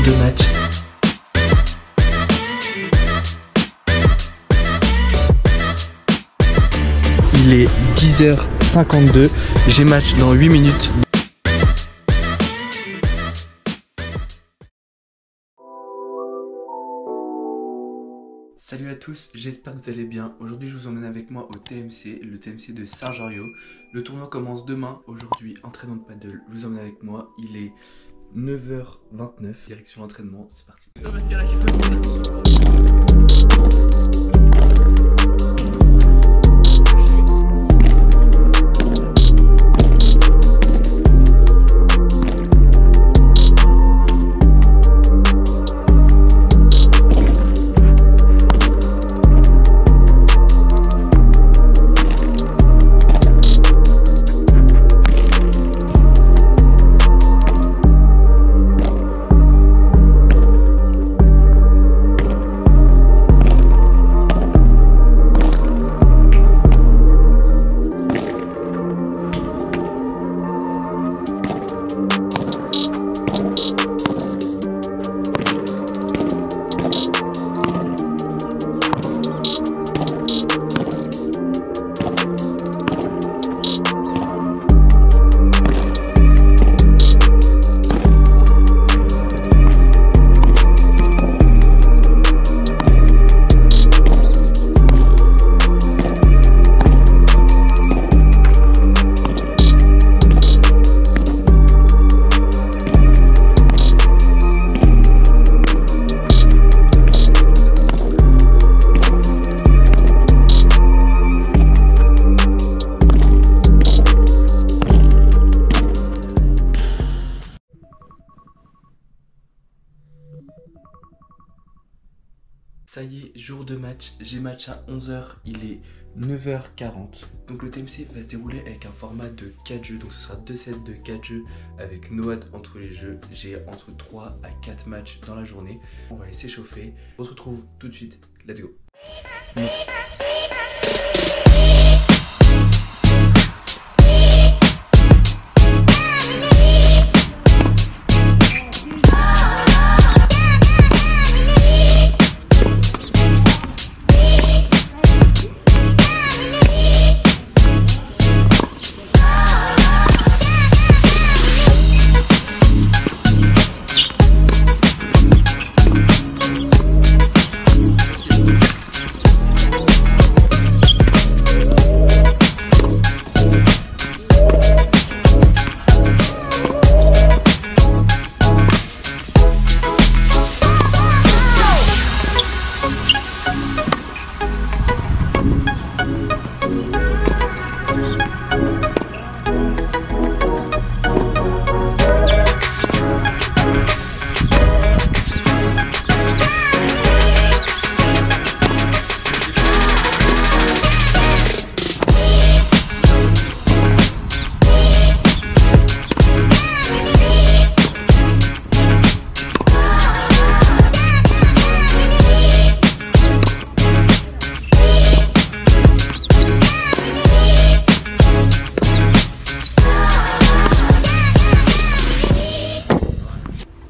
de match. Il est 10h52, j'ai match dans 8 minutes. Salut à tous, j'espère que vous allez bien. Aujourd'hui je vous emmène avec moi au TMC, le TMC de Saint-Joriot. Le tournoi commence demain. Aujourd'hui entraînement de paddle, je vous emmène avec moi. Il est 9h29, direction l'entraînement, c'est parti. Ça y est, jour de match, j'ai match à 11h, il est 9h40. Donc le TMC va se dérouler avec un format de 4 jeux, donc ce sera 2 sets de 4 jeux avec Noad entre les jeux. J'ai entre 3 à 4 matchs dans la journée. On va aller s'échauffer, on se retrouve tout de suite, let's go.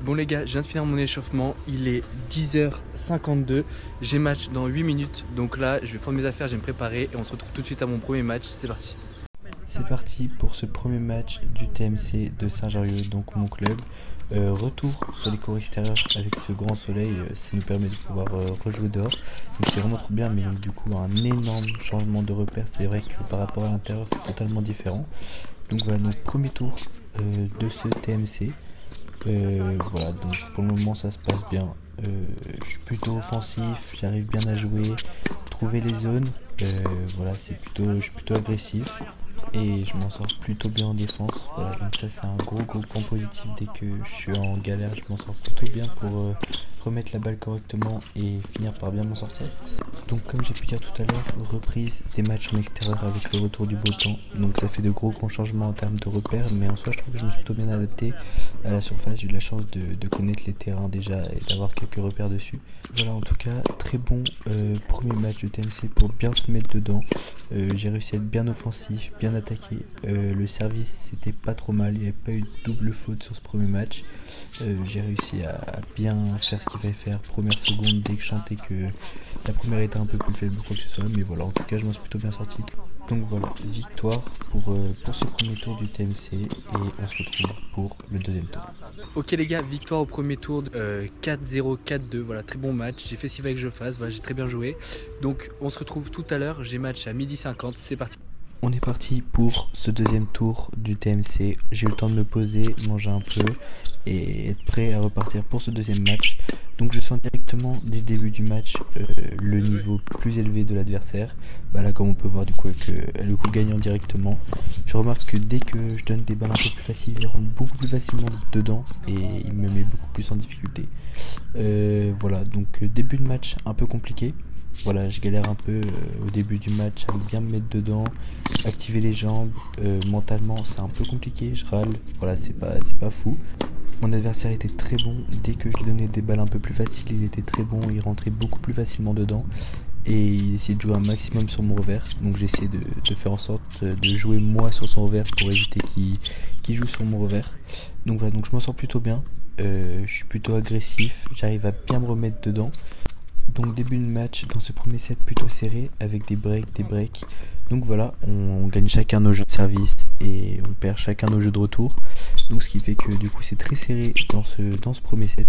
Bon les gars, je viens de finir mon échauffement, il est 10h52, j'ai match dans 8 minutes, donc là je vais prendre mes affaires, je vais me préparer et on se retrouve tout de suite à mon premier match, c'est parti. C'est parti pour ce premier match du TMC de Saint-Joriot, donc mon club. Retour sur les cours extérieurs avec ce grand soleil, ça nous permet de pouvoir rejouer dehors. Donc c'est vraiment trop bien, mais donc du coup un énorme changement de repère, c'est vrai que par rapport à l'intérieur c'est totalement différent. Donc voilà, donc premier tour de ce TMC. Voilà, donc pour le moment ça se passe bien. Je suis plutôt offensif, j'arrive bien à jouer, trouver les zones. Voilà, je suis plutôt agressif et je m'en sors plutôt bien en défense. Voilà, donc ça c'est un gros point positif. Dès que je suis en galère, je m'en sors plutôt bien pour remettre la balle correctement et finir par bien m'en sortir. Donc comme j'ai pu dire tout à l'heure, reprise des matchs en extérieur avec le retour du beau temps. Donc ça fait de gros changements en termes de repères, mais en soi je trouve que je me suis plutôt bien adapté à la surface. J'ai eu la chance de connaître les terrains déjà et d'avoir quelques repères dessus. Voilà, en tout cas très bon premier match de TMC pour bien se mettre dedans. J'ai réussi à être bien offensif, bien attaqué. Le service c'était pas trop mal, il n'y avait pas eu de double faute sur ce premier match. J'ai réussi à bien faire ce qu'il fallait faire, première, seconde, dès que je sentais que la première était un peu plus faible ou quoi que ce soit, mais voilà, en tout cas je m'en suis plutôt bien sorti. Donc voilà, victoire pour ce premier tour du TMC et on se retrouve pour le deuxième tour. Ok les gars, victoire au premier tour, 4-0, 4-2, voilà, très bon match, j'ai fait ce qu'il fallait que je fasse, voilà, j'ai très bien joué. Donc on se retrouve tout à l'heure, j'ai match à 12h50, c'est parti. On est parti pour ce deuxième tour du TMC. J'ai eu le temps de me poser, manger un peu et être prêt à repartir pour ce deuxième match. Donc je sens directement dès le début du match le niveau plus élevé de l'adversaire. Là comme on peut voir du coup avec le coup gagnant directement. Je remarque que dès que je donne des balles un peu plus faciles, il rentre beaucoup plus facilement dedans et il me met beaucoup plus en difficulté. Voilà, donc début de match un peu compliqué. Voilà, je galère un peu au début du match à bien me mettre dedans, activer les jambes, mentalement c'est un peu compliqué, je râle, voilà, c'est pas fou. Mon adversaire était très bon, dès que je lui donnais des balles un peu plus faciles, il était très bon, il rentrait beaucoup plus facilement dedans et il essayait de jouer un maximum sur mon revers, donc j'ai essayé de faire en sorte de jouer moi sur son revers pour éviter qu'il joue sur mon revers. Donc voilà, donc je m'en sors plutôt bien, je suis plutôt agressif, j'arrive à bien me remettre dedans. Donc début de match dans ce premier set plutôt serré avec des breaks. Donc voilà, on gagne chacun nos jeux de service et on perd chacun nos jeux de retour. Donc ce qui fait que du coup c'est très serré dans ce premier set.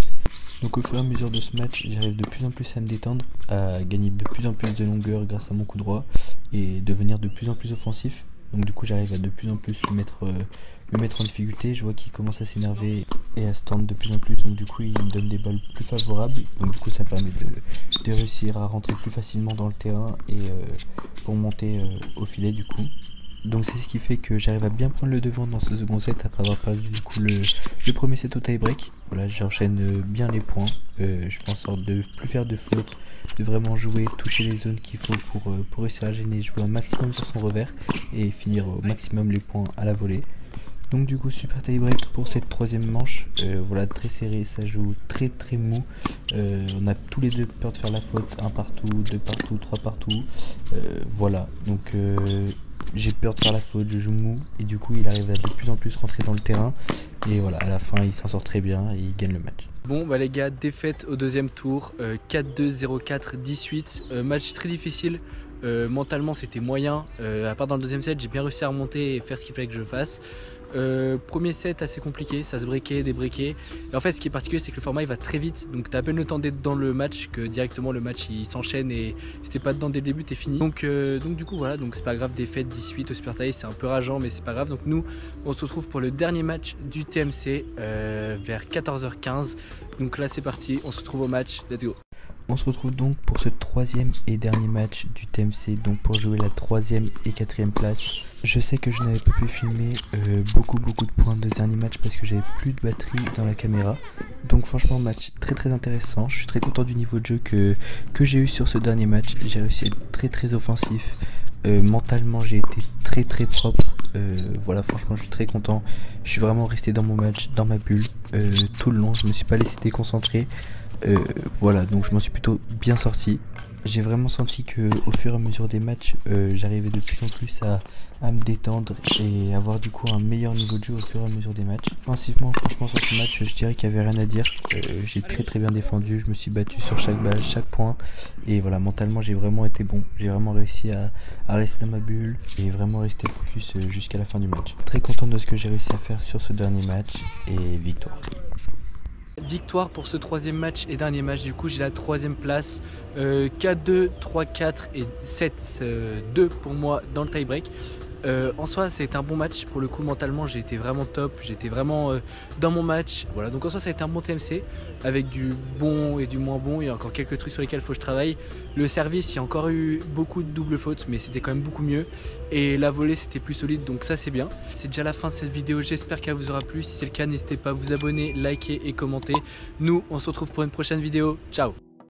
Donc au fur et à mesure de ce match, j'arrive de plus en plus à me détendre, à gagner de plus en plus de longueur grâce à mon coup droit et devenir de plus en plus offensif. Donc du coup j'arrive à de plus en plus le mettre en difficulté. Je vois qu'il commence à s'énerver et à se tendre de plus en plus, donc du coup il me donne des balles plus favorables, donc du coup ça permet de réussir à rentrer plus facilement dans le terrain et pour monter au filet du coup. Donc c'est ce qui fait que j'arrive à bien prendre le devant dans ce second set après avoir perdu du coup le premier set au tie break. Voilà, j'enchaîne bien les points, je fais en sorte de plus faire de fautes, de vraiment jouer, toucher les zones qu'il faut pour réussir à gêner, jouer un maximum sur son revers et finir au maximum les points à la volée. Donc du coup super tie break pour cette troisième manche, voilà, très serré, ça joue très mou, on a tous les deux peur de faire la faute, 1 partout, 2 partout, 3 partout, voilà, donc j'ai peur de faire la faute, je joue mou et du coup il arrive à de plus en plus rentrer dans le terrain et voilà, à la fin il s'en sort très bien et il gagne le match. Bon bah les gars, défaite au deuxième tour, 4-2, 0-4, 18, match très difficile. Mentalement c'était moyen, à part dans le deuxième set j'ai bien réussi à remonter et faire ce qu'il fallait que je fasse. Premier set assez compliqué, ça se breakait, débreakait. Et en fait ce qui est particulier c'est que le format il va très vite, donc t'as à peine le temps d'être dans le match que directement le match il s'enchaîne et si t'es pas dedans dès le début t'es fini. Donc du coup voilà, donc c'est pas grave, défaite 18 au Super Tie, c'est un peu rageant mais c'est pas grave. Donc nous on se retrouve pour le dernier match du TMC vers 14h15. Donc là c'est parti, on se retrouve au match, let's go. On se retrouve donc pour ce troisième et dernier match du TMC, donc pour jouer la 3e et 4e place. Je sais que je n'avais pas pu filmer beaucoup de points de dernier match parce que j'avais plus de batterie dans la caméra. Donc franchement match très intéressant, je suis très content du niveau de jeu que j'ai eu sur ce dernier match. J'ai réussi à être très offensif, mentalement j'ai été très propre. Voilà, franchement je suis très content, je suis vraiment resté dans mon match, dans ma bulle tout le long, je me suis pas laissé déconcentrer. Voilà, donc je m'en suis plutôt bien sorti. J'ai vraiment senti que au fur et à mesure des matchs, j'arrivais de plus en plus à me détendre et avoir du coup un meilleur niveau de jeu au fur et à mesure des matchs. Offensivement, franchement sur ce match, je dirais qu'il n'y avait rien à dire. J'ai très bien défendu, je me suis battu sur chaque balle, chaque point. Et voilà, mentalement j'ai vraiment été bon. J'ai vraiment réussi à rester dans ma bulle et vraiment rester focus jusqu'à la fin du match. Très content de ce que j'ai réussi à faire sur ce dernier match et victoire. Victoire pour ce troisième match et dernier match, du coup j'ai la 3e place, 4-2, 3-4 et 7-2 pour moi dans le tie-break. En soi, ça a été un bon match. Pour le coup, mentalement, j'ai été vraiment top. J'étais vraiment dans mon match. Voilà, donc en soi, ça a été un bon TMC avec du bon et du moins bon. Il y a encore quelques trucs sur lesquels il faut que je travaille. Le service, il y a encore eu beaucoup de doubles fautes, mais c'était quand même beaucoup mieux. Et la volée, c'était plus solide, donc ça, c'est bien. C'est déjà la fin de cette vidéo. J'espère qu'elle vous aura plu. Si c'est le cas, n'hésitez pas à vous abonner, liker et commenter. Nous, on se retrouve pour une prochaine vidéo. Ciao!